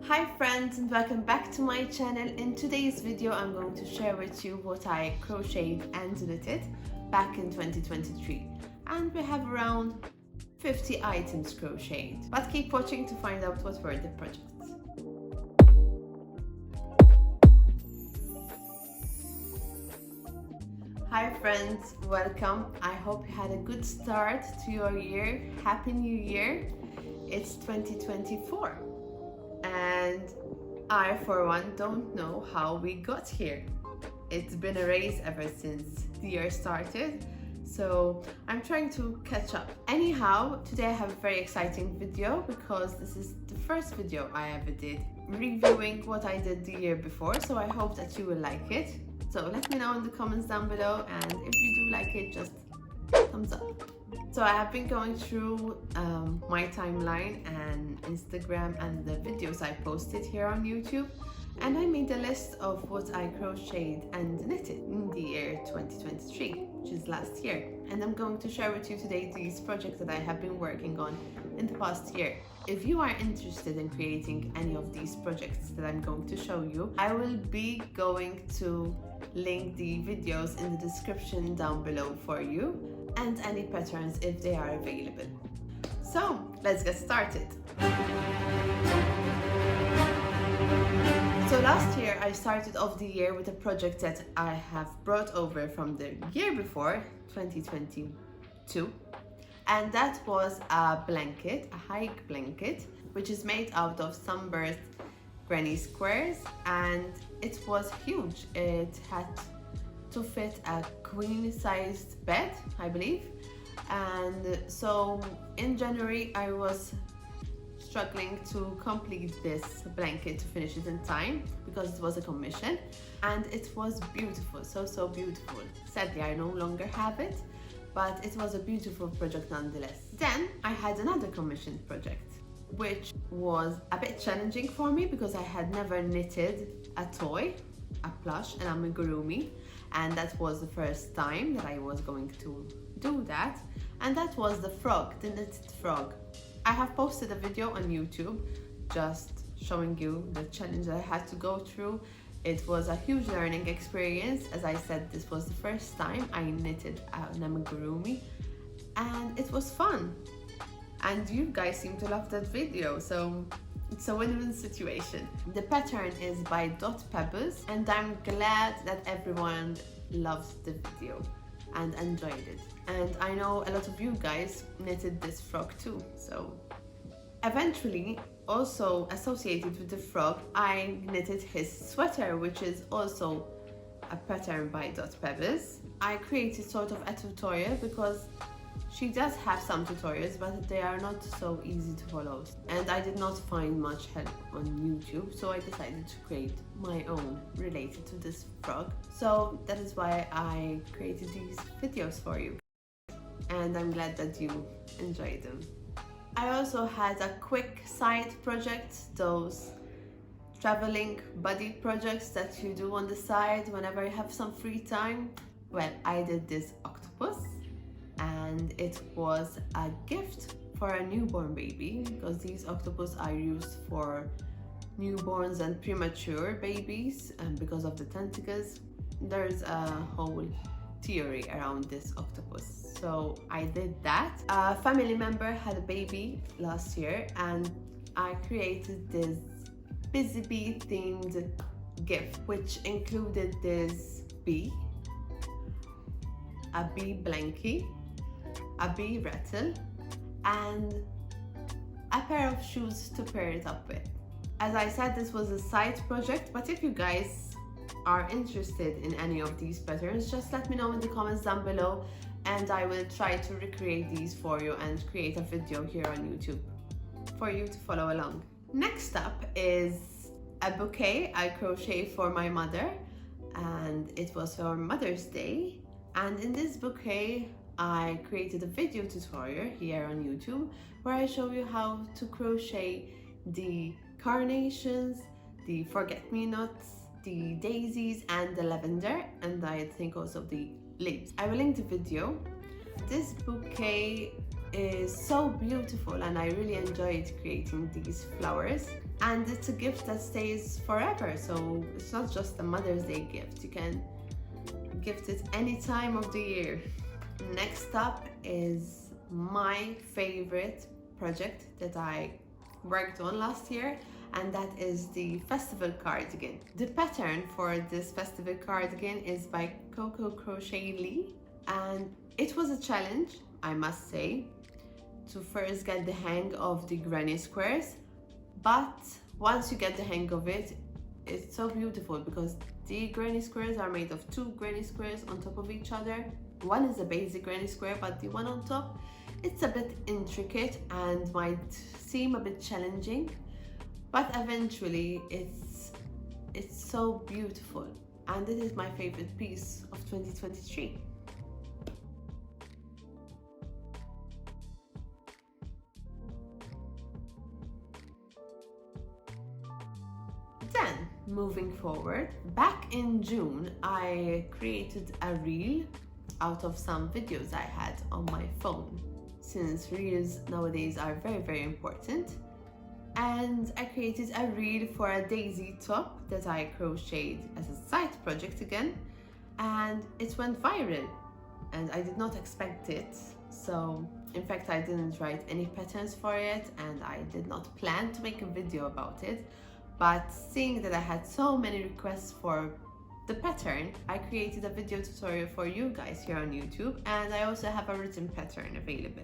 Hi friends, and welcome back to my channel. In today's video I'm going to share with you what I crocheted and knitted back in 2023, and we have around 50 items crocheted, but keep watching to find out what were the projects. Hi friends, welcome. I hope you had a good start to your year. Happy New Year. It's 2024 and I for one don't know how we got here. It's been a race ever since the year started, so I'm trying to catch up. Anyhow, today I have a very exciting video because this is the first video I ever did reviewing what I did the year before, so I hope that you will like it. So let me know in the comments down below, and if you do like it, just thumbs up. So I have been going through my timeline and Instagram and the videos I posted here on YouTube, and I made a list of what I crocheted and knitted in the year 2023, which is last year. And I'm going to share with you today these projects that I have been working on in the past year. If you are interested in creating any of these projects that I'm going to show you, I will be going to link the videos in the description down below for you, and any patterns if they are available. So let's get started. So last year I started off the year with a project that I have brought over from the year before, 2022, and that was a blanket, a Hygge blanket, which is made out of sunburst granny squares, and it was huge. It had to fit a queen-sized bed, I believe. And so in January I was struggling to complete this blanket, to finish it in time, because it was a commission, and it was beautiful, so beautiful. Sadly I no longer have it, but it was a beautiful project nonetheless. Then I had another commissioned project, which was a bit challenging for me because I had never knitted a toy, a plush, an amigurumi, and that was the first time that I was going to do that, and that was the frog, the knitted frog. I have posted a video on YouTube just showing you the challenge that I had to go through. It was a huge learning experience. As I said, this was the first time I knitted an amigurumi, and it was fun. And you guys seem to love that video, so it's a win-win situation. The pattern is by Dot Pebbles, and I'm glad that everyone loved the video and enjoyed it. And I know a lot of you guys knitted this frog too, so eventually, also associated with the frog, I knitted his sweater, which is also a pattern by Dot Pebbles. I created sort of a tutorial because she does have some tutorials, but they are not so easy to follow, and I did not find much help on YouTube, so I decided to create my own related to this frog. So that is why I created these videos for you, and I'm glad that you enjoyed them. I also had a quick side project, those traveling buddy projects that you do on the side whenever you have some free time. Well, I did this octopus, and it was a gift for a newborn baby, because these octopus are used for newborns and premature babies, and because of the tentacles, there's a whole theory around this octopus. So I did that. A family member had a baby last year, and I created this busy bee themed gift, which included this bee, a bee blankie, a bee rattle, and a pair of shoes to pair it up with. As I said, this was a side project, but if you guys are interested in any of these patterns, just let me know in the comments down below, and I will try to recreate these for you and create a video here on YouTube for you to follow along. Next up is a bouquet I crocheted for my mother, and it was for Mother's Day. And in this bouquet I created a video tutorial here on YouTube where I show you how to crochet the carnations, the forget-me-nots, the daisies, and the lavender, and I think also the leaves. I will link the video. This bouquet is so beautiful, and I really enjoyed creating these flowers. and it's a gift that stays forever. So it's not just a Mother's Day gift, you can gift it any time of the year. Next up is my favorite project that I worked on last year, and that is the festival cardigan. The pattern for this festival cardigan is by Crochet Knit, and it was a challenge, I must say, to first get the hang of the granny squares, but once you get the hang of it, it's so beautiful because the granny squares are made of 2 granny squares on top of each other. One is a basic granny square, but the one on top, it's a bit intricate and might seem a bit challenging, but eventually it's so beautiful, and this is my favorite piece of 2023. Then, moving forward, back in June, I created a reel out of some videos I had on my phone, since reels nowadays are very important. And I created a reel for a daisy top that I crocheted as a side project again, and it went viral, and I did not expect it. So in fact, I didn't write any patterns for it, and I did not plan to make a video about it. But seeing that I had so many requests for the pattern, I created a video tutorial for you guys here on YouTube, and I also have a written pattern available.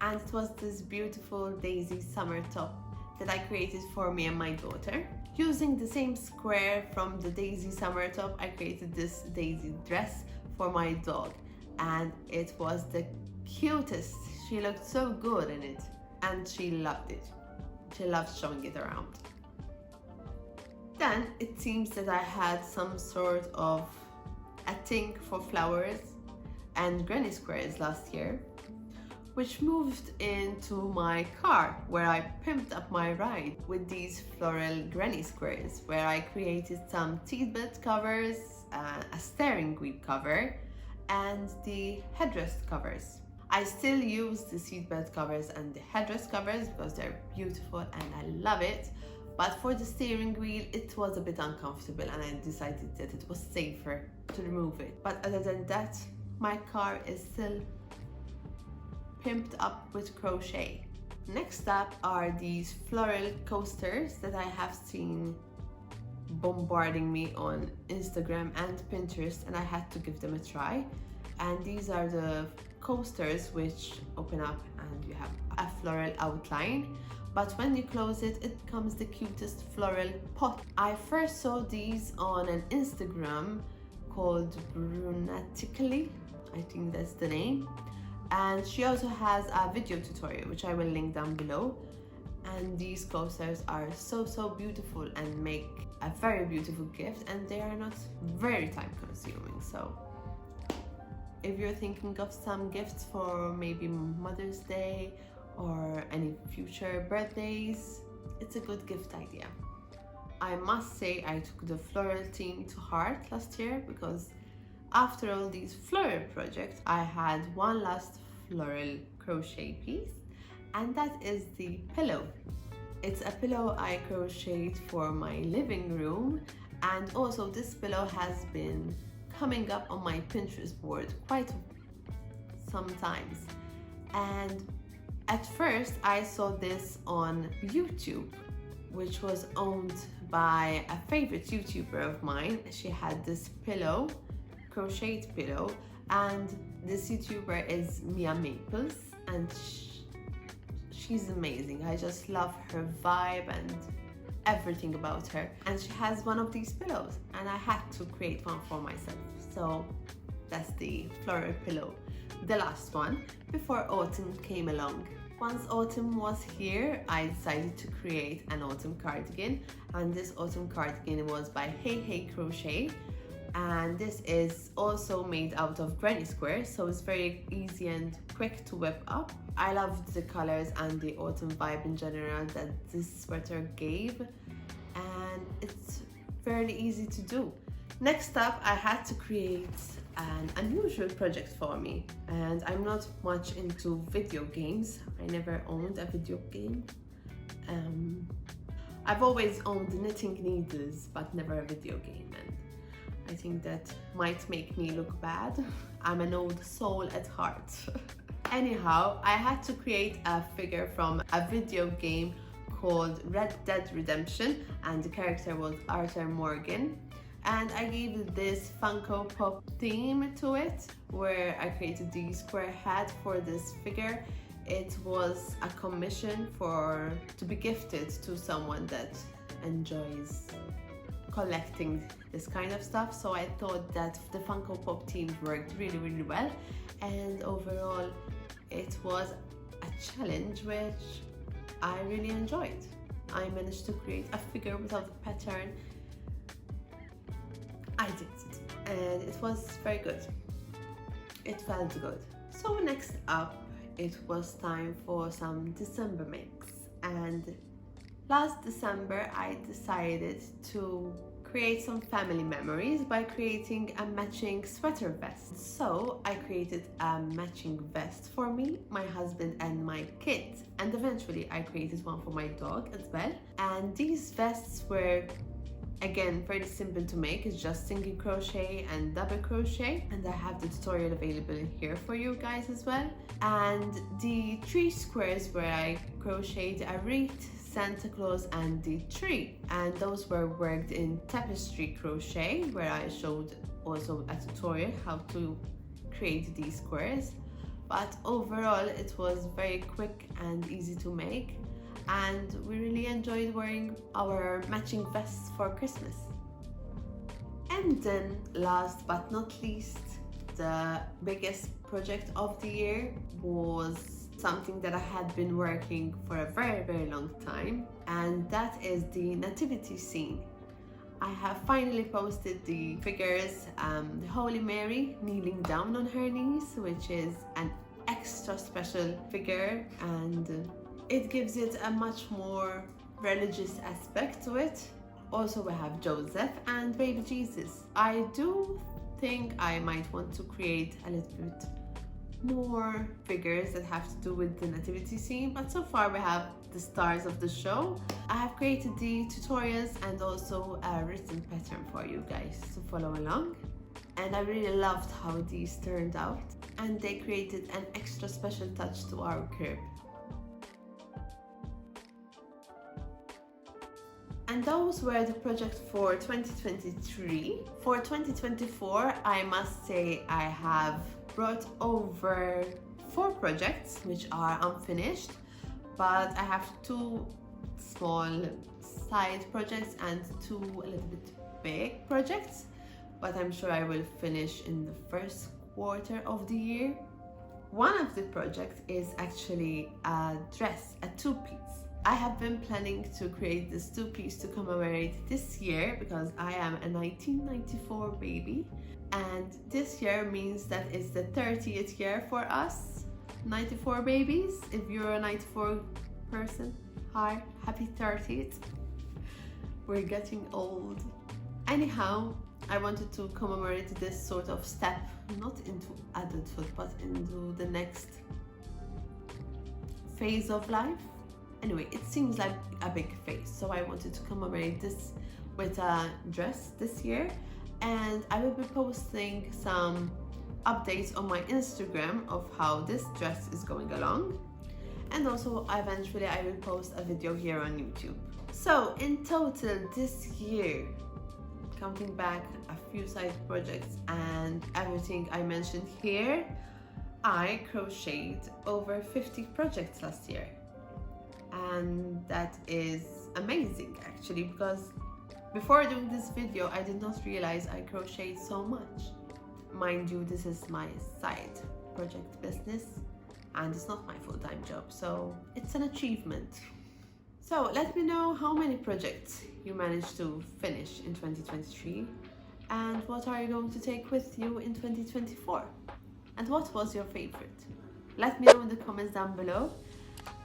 And it was this beautiful daisy summer top that I created for me and my daughter. Using the same square from the daisy summer top, I created this daisy dress for my dog, and it was the cutest. She looked so good in it, and she loved it. She loved showing it around. Then it seems that I had some sort of a thing for flowers and granny squares last year, which moved into my car, where I pimped up my ride with these floral granny squares, where I created some seatbelt covers, a steering wheel cover, and the headrest covers. I still use the seatbelt covers and the headrest covers because they're beautiful and I love it. But for the steering wheel, it was a bit uncomfortable, and I decided that it was safer to remove it. But other than that, my car is still pimped up with crochet. Next up are these floral coasters that I have seen bombarding me on Instagram and Pinterest, and I had to give them a try. And these are the coasters which open up and you have a floral outline, but when you close it, it becomes the cutest floral pot. I first saw these on an Instagram called Nativity, I think that's the name, and she also has a video tutorial which I will link down below. And these coasters are so beautiful and make a very beautiful gift, and they are not very time consuming. So if you're thinking of some gifts for maybe Mother's Day or any future birthdays, it's a good gift idea. I must say I took the floral theme to heart last year, because after all these floral projects, I had one last floral crochet piece, and that is the pillow. It's a pillow I crocheted for my living room, and also this pillow has been coming up on my Pinterest board quite sometimes. And at first I saw this on YouTube, which was owned by a favorite YouTuber of mine. She had this pillow, crocheted pillow, and this YouTuber is Mia Maples, and she's amazing. I just love her vibe and everything about her. And she has one of these pillows, and I had to create one for myself. So that's the floral pillow, the last one before autumn came along. Once autumn was here, I decided to create an autumn cardigan, and this autumn cardigan was by Hygge Crochet, and this is also made out of granny squares, so it's very easy and quick to whip up. I loved the colors and the autumn vibe in general that this sweater gave, and it's fairly easy to do. Next up, I had to create an unusual project for me, and I'm not much into video games. I never owned a video game. I've always owned knitting needles, but never a video game, and I think that might make me look bad. I'm an old soul at heart. Anyhow, I had to create a figure from a video game called Red Dead Redemption, and the character was Arthur Morgan. And I gave this Funko Pop theme to it, where I created the square hat for this figure. It was a commission to be gifted to someone that enjoys collecting this kind of stuff. So I thought that the Funko Pop theme worked really well, and overall it was a challenge which I really enjoyed. I managed to create a figure without a pattern. I did, and it was very good. It felt good. So next up, it was time for some December makes, and last December I decided to create some family memories by creating a matching sweater vest. So I created a matching vest for me, my husband and my kids, and eventually I created one for my dog as well. And these vests were again very simple to make. It's just single crochet and double crochet, and I have the tutorial available here for you guys as well. And the 3 squares where I crocheted a wreath, Santa Claus and the tree, and those were worked in tapestry crochet, where I showed also a tutorial how to create these squares. But overall it was very quick and easy to make, and we really enjoyed wearing our matching vests for Christmas. And then last but not least, the biggest project of the year was something that I had been working for a very long time, and that is the Nativity Scene. I have finally posted the figures, the Holy Mary kneeling down on her knees, which is an extra special figure, and it gives it a much more religious aspect to it. Also we have Joseph and baby Jesus. I do think I might want to create a little bit more figures that have to do with the nativity scene, but so far we have the stars of the show. I have created the tutorials and also a written pattern for you guys to follow along, and I really loved how these turned out, and they created an extra special touch to our crib. And those were the projects for 2023. For 2024, I must say I have brought over 4 projects which are unfinished, but I have 2 small side projects and 2 a little bit big projects, but I'm sure I will finish in the first quarter of the year. One of the projects is actually a dress, a 2-piece. I have been planning to create this 2-piece to commemorate this year because I am a 1994 baby, and this year means that it's the 30th year for us 94 babies. If you're a 94 person, hi, happy 30th. We're getting old. Anyhow, I wanted to commemorate this sort of step, not into adulthood, but into the next phase of life. Anyway, it seems like a big phase, so I wanted to commemorate this with a dress this year, and I will be posting some updates on my Instagram of how this dress is going along, and also eventually I will post a video here on YouTube. So in total this year, counting back a few side projects and everything I mentioned here, I crocheted over 50 projects last year. And that is amazing actually, because before doing this video I did not realize I crocheted so much. Mind you, this is my side project business and it's not my full-time job, so it's an achievement. So let me know how many projects you managed to finish in 2023, and what are you going to take with you in 2024, and what was your favorite. Let me know in the comments down below.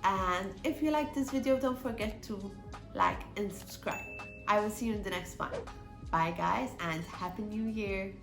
And if you like this video, don't forget to like and subscribe. I will see you in the next one. Bye guys, and Happy New Year!